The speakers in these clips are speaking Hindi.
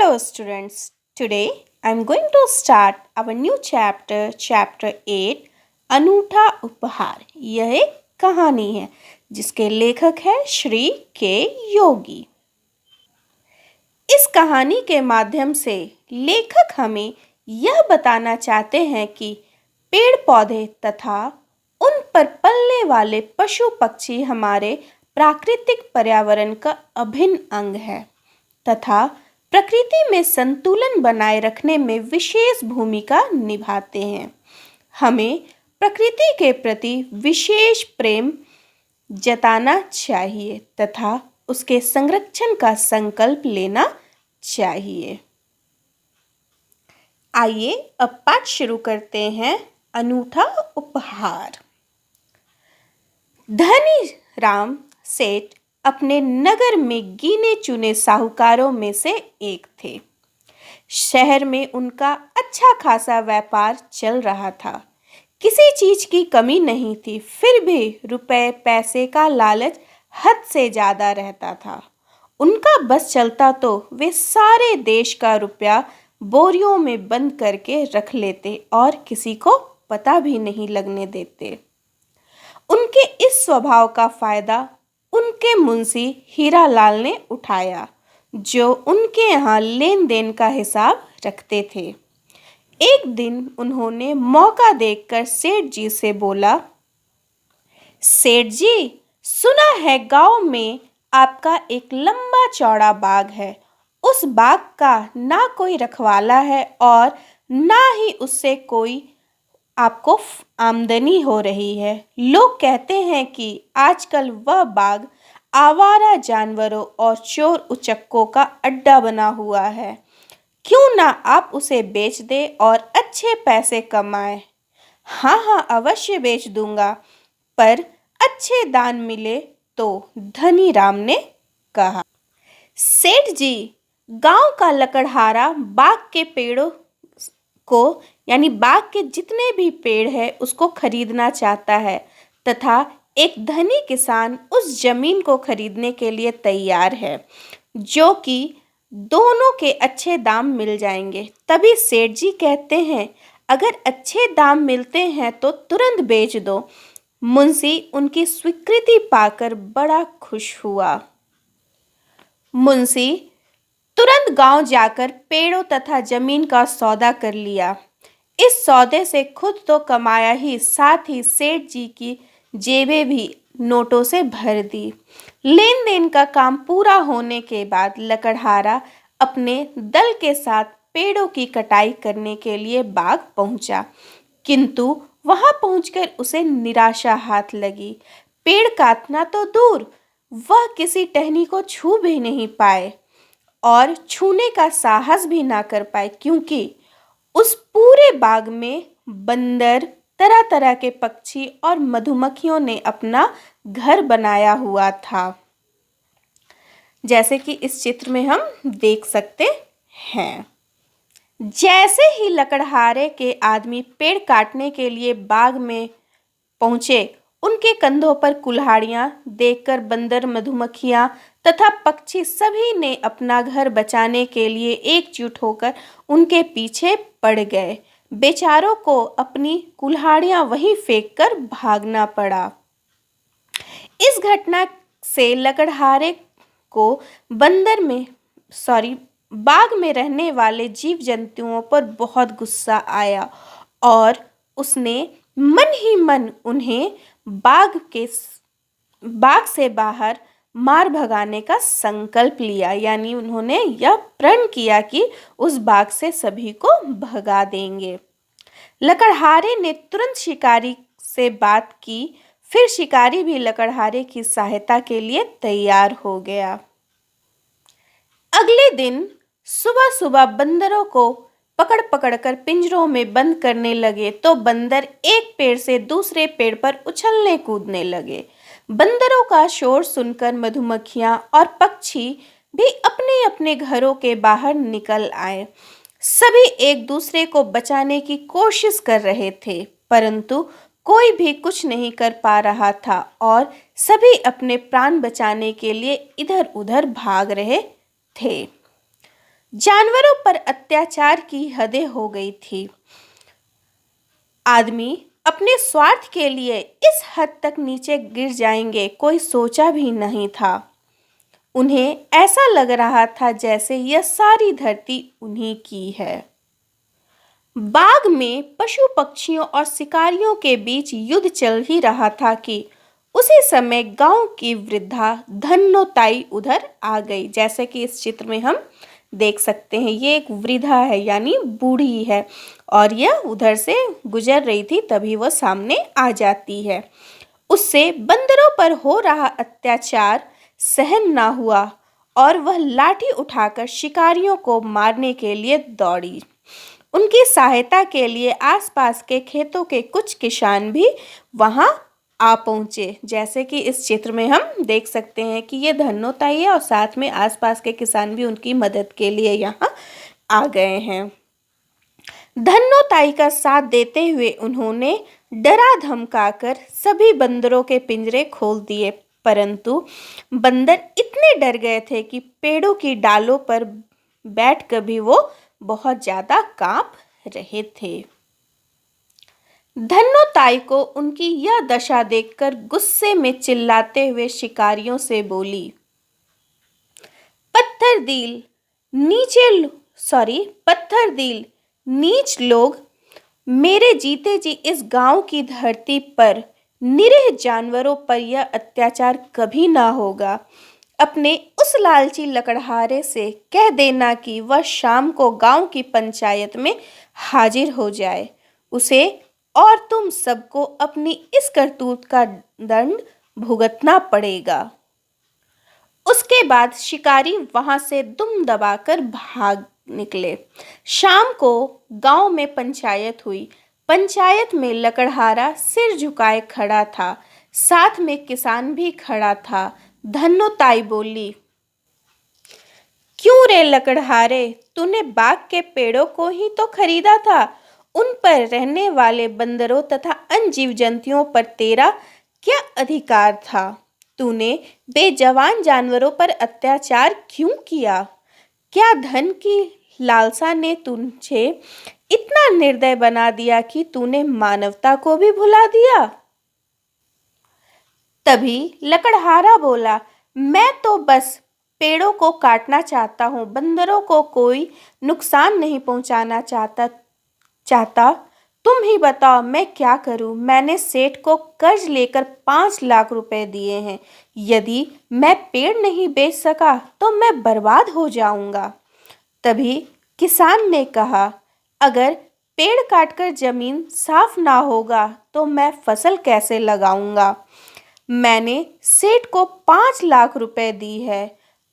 Hello, students. Today I'm going to start our new chapter, chapter 8, अनूठा उपहार। यह एक कहानी है जिसके लेखक है श्री के योगी। इस कहानी के माध्यम से लेखक हमें यह बताना चाहते हैं कि पेड़ पौधे तथा उन पर पलने वाले पशु पक्षी हमारे प्राकृतिक पर्यावरण का अभिन्न अंग है तथा प्रकृति में संतुलन बनाए रखने में विशेष भूमिका निभाते हैं। हमें प्रकृति के प्रति विशेष प्रेम जताना चाहिए तथा उसके संरक्षण का संकल्प लेना चाहिए। आइए अब पाठ शुरू करते हैं। अनूठा उपहार। धनी राम सेठ अपने नगर में गिने चुने साहूकारों में से एक थे। शहर में उनका अच्छा खासा व्यापार चल रहा था। किसी चीज की कमी नहीं थी, फिर भी रुपए पैसे का लालच हद से ज्यादा रहता था। उनका बस चलता तो वे सारे देश का रुपया बोरियों में बंद करके रख लेते और किसी को पता भी नहीं लगने देते। उनके इस स्वभाव का फायदा उनके मुंशी हीरालाल ने उठाया, जो उनके यहाँ लेन देन का हिसाब रखते थे। एक दिन उन्होंने मौका देखकर सेठ जी से बोला, सेठ जी, सुना है गांव में आपका एक लंबा चौड़ा बाग है। उस बाग का ना कोई रखवाला है और ना ही उससे कोई आपको आमदनी हो रही है। लोग कहते हैं कि आजकल वह बाग आवारा जानवरों और चोर उचक्कों का अड्डा बना हुआ है। क्यों ना आप उसे बेच दे और अच्छे पैसे कमाए। हाँ, अवश्य बेच दूंगा, पर अच्छे दाम मिले तो, धनी राम ने कहा। सेठ जी गांव का लकड़हारा बाग के पेड़ों को यानी बाग के जितने भी पेड़ है उसको खरीदना चाहता है तथा एक धनी किसान उस जमीन को खरीदने के लिए तैयार है, जो कि दोनों के अच्छे दाम मिल जाएंगे। तभी सेठ जी कहते हैं, अगर अच्छे दाम मिलते हैं तो तुरंत बेच दो। मुंशी उनकी स्वीकृति पाकर बड़ा खुश हुआ। मुंशी तुरंत गांव जाकर पेड़ों तथा जमीन का सौदा कर लिया। इस सौदे से खुद तो कमाया ही, साथ ही सेठ जी की जेबें भी नोटों से भर दी। लेन देन का काम पूरा होने के बाद लकड़हारा अपने दल के साथ पेड़ों की कटाई करने के लिए बाग पहुंचा, किंतु वहां पहुंचकर उसे निराशा हाथ लगी। पेड़ काटना तो दूर, वह किसी टहनी को छू भी नहीं पाए और छूने का साहस भी ना कर पाए, क्योंकि उस पूरे बाग में बंदर, तरह तरह के पक्षी और मधुमक्खियों ने अपना घर बनाया हुआ था, जैसे कि इस चित्र में हम देख सकते हैं। जैसे ही लकड़हारे के आदमी पेड़ काटने के लिए बाग में पहुंचे, उनके कंधों पर कुल्हाड़ियां देखकर बंदर, मधुमक्खियां तथा पक्षी सभी ने अपना घर बचाने के लिए एकजुट होकर उनके पीछे पड़ गए। बेचारों को अपनी कुल्हाड़ियां वहीं फेंककर भागना पड़ा। इस घटना से लकड़हारे को बाग में रहने वाले जीव जंतुओं पर बहुत गुस्सा आया और उसने मन ही मन उन्हें बाग से बाहर मार भगाने का संकल्प लिया। यानी उन्होंने यह प्रण किया कि उस बाग से सभी को भगा देंगे। लकड़हारे ने तुरंत शिकारी से बात की, फिर शिकारी भी लकड़हारे की सहायता के लिए तैयार हो गया। अगले दिन सुबह सुबह बंदरों को पकड़ पकड़ कर पिंजरों में बंद करने लगे तो बंदर एक पेड़ से दूसरे पेड़ पर उछलने कूदने लगे। बंदरों का शोर सुनकर मधुमक्खियां और पक्षी भी अपने अपने घरों के बाहर निकल आए। सभी एक दूसरे को बचाने की कोशिश कर रहे थे, परंतु कोई भी कुछ नहीं कर पा रहा था और सभी अपने प्राण बचाने के लिए इधर उधर भाग रहे थे। जानवरों पर अत्याचार की हदें हो गई थी। आदमी अपने स्वार्थ के लिए इस हद तक नीचे गिर जाएंगे कोई सोचा भी नहीं था। उन्हें ऐसा लग रहा था जैसे यह सारी धरती उन्हीं की है। बाग में पशु पक्षियों और शिकारियों के बीच युद्ध चल ही रहा था कि उसी समय गांव की वृद्धा धन्नोताई उधर आ गई। जैसे कि इस चित्र में हम देख सकते हैं, ये एक वृद्धा है यानी बूढ़ी है और यह उधर से गुजर रही थी, तभी वह सामने आ जाती है। उससे बंदरों पर हो रहा अत्याचार सहन ना हुआ और वह लाठी उठाकर शिकारियों को मारने के लिए दौड़ी। उनकी सहायता के लिए आसपास के खेतों के कुछ किसान भी वहां आ पहुंचे। जैसे कि इस चित्र में हम देख सकते हैं कि ये धन्नोताई है और साथ में आसपास के किसान भी उनकी मदद के लिए यहाँ आ गए हैं। धन्नोताई का साथ देते हुए उन्होंने डरा धमकाकर सभी बंदरों के पिंजरे खोल दिए, परंतु बंदर इतने डर गए थे कि पेड़ों की डालों पर बैठकर भी वो बहुत ज्यादा कांप रहे थे। धन्नोताई को उनकी यह दशा देखकर गुस्से में चिल्लाते हुए शिकारियों से बोली, पत्थर दिल नीच लोग, मेरे जीते जी इस गांव की धरती पर निरीह जानवरों पर यह अत्याचार कभी ना होगा। अपने उस लालची लकड़हारे से कह देना कि वह शाम को गांव की पंचायत में हाजिर हो जाए। उसे और तुम सबको अपनी इस करतूत का दंड भुगतना पड़ेगा। उसके बाद शिकारी वहां से दुम दबाकर भाग निकले। शाम को गांव में पंचायत हुई। पंचायत में लकड़हारा सिर झुकाए खड़ा था, साथ में किसान भी खड़ा था। धन्नोताई बोली, क्यों रे लकड़हारे, तूने बाग के पेड़ों को ही तो खरीदा था। उन पर रहने वाले बंदरों तथा अन्य जीव जंतुओं पर तेरा क्या अधिकार था? तूने बेजवान जानवरों पर अत्याचार क्यों किया? क्या धन की लालसा ने तुझे इतना निर्दय बना दिया कि तूने मानवता को भी भुला दिया? तभी लकड़हारा बोला, मैं तो बस पेड़ों को काटना चाहता हूँ, बंदरों को कोई नुकसान नहीं पहुंचाना चाहता। तुम ही बताओ मैं क्या करूं? मैंने सेठ को कर्ज लेकर 5 लाख रुपए दिए हैं। यदि मैं पेड़ नहीं बेच सका तो मैं बर्बाद हो जाऊंगा। तभी किसान ने कहा, अगर पेड़ काटकर जमीन साफ ना होगा तो मैं फसल कैसे लगाऊंगा? मैंने सेठ को 5 लाख रुपए दी है।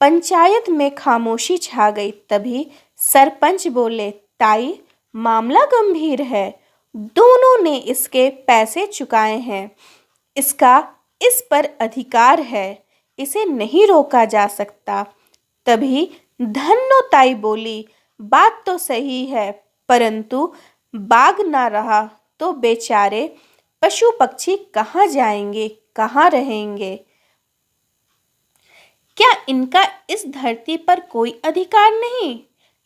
पंचायत में खामोशी छा गई। तभी सरपंच बोले, ताई, मामला गंभीर है। दोनों ने इसके पैसे चुकाए हैं। इसका इस पर अधिकार है, इसे नहीं रोका जा सकता। तभी धन्नोताई बोली, बात तो सही है, परंतु बाग ना रहा तो बेचारे पशु पक्षी कहाँ जाएंगे, कहाँ रहेंगे? क्या इनका इस धरती पर कोई अधिकार नहीं?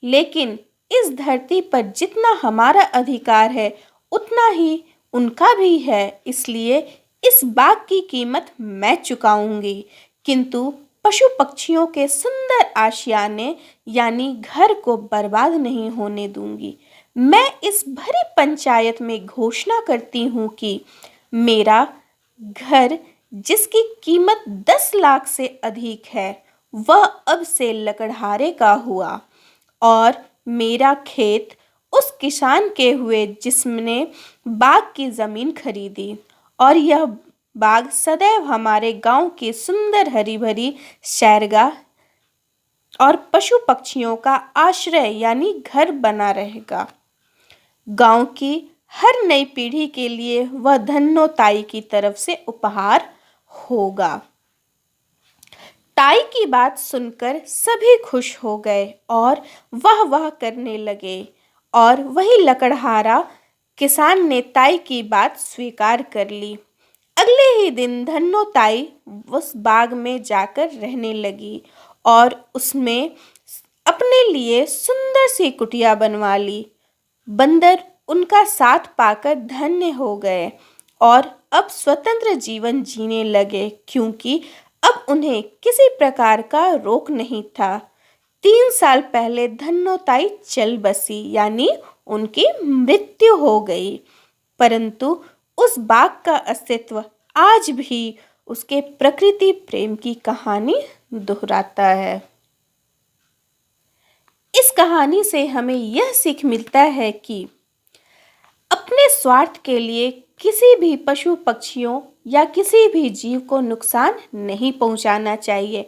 लेकिन इस धरती पर जितना हमारा अधिकार है उतना ही उनका भी है, इसलिए इस बाग की कीमत मैं चुकाऊंगी, किंतु पशु पक्षियों के सुंदर आशियाने यानी घर को बर्बाद नहीं होने दूंगी। मैं इस भरी पंचायत में घोषणा करती हूँ कि मेरा घर, जिसकी कीमत 10 लाख से अधिक है, वह अब से लकड़हारे का हुआ और मेरा खेत उस किसान के हुए जिसने बाग की जमीन खरीदी, और यह बाग सदैव हमारे गांव की सुंदर हरी भरी सैरगाह और पशु पक्षियों का आश्रय यानी घर बना रहेगा। गांव की हर नई पीढ़ी के लिए वह धन्नोताई की तरफ से उपहार होगा। ताई की बात सुनकर सभी खुश हो गए और वाह वाह करने लगे, और वही लकड़हारा किसान ने ताई की बात स्वीकार कर ली। अगले ही दिन धन्नोताई उस बाग में जाकर रहने लगी और उसमें अपने लिए सुंदर सी कुटिया बनवा ली। बंदर उनका साथ पाकर धन्य हो गए और अब स्वतंत्र जीवन जीने लगे, क्योंकि अब उन्हें किसी प्रकार का रोक नहीं था। 3 साल पहले धन्योताई चल बसी, यानी उनकी मृत्यु हो गई, परंतु उस बाघ का अस्तित्व आज भी उसके प्रकृति प्रेम की कहानी दोहराता है। इस कहानी से हमें यह सीख मिलता है कि अपने स्वार्थ के लिए किसी भी पशु पक्षियों या किसी भी जीव को नुकसान नहीं पहुंचाना चाहिए।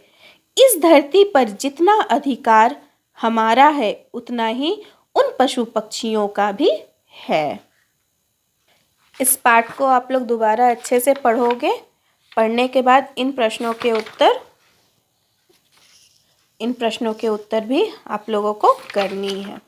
इस धरती पर जितना अधिकार हमारा है, उतना ही उन पशु पक्षियों का भी है। इस पाठ को आप लोग दोबारा अच्छे से पढ़ोगे। पढ़ने के बाद इन प्रश्नों के उत्तर भी आप लोगों को करनी है।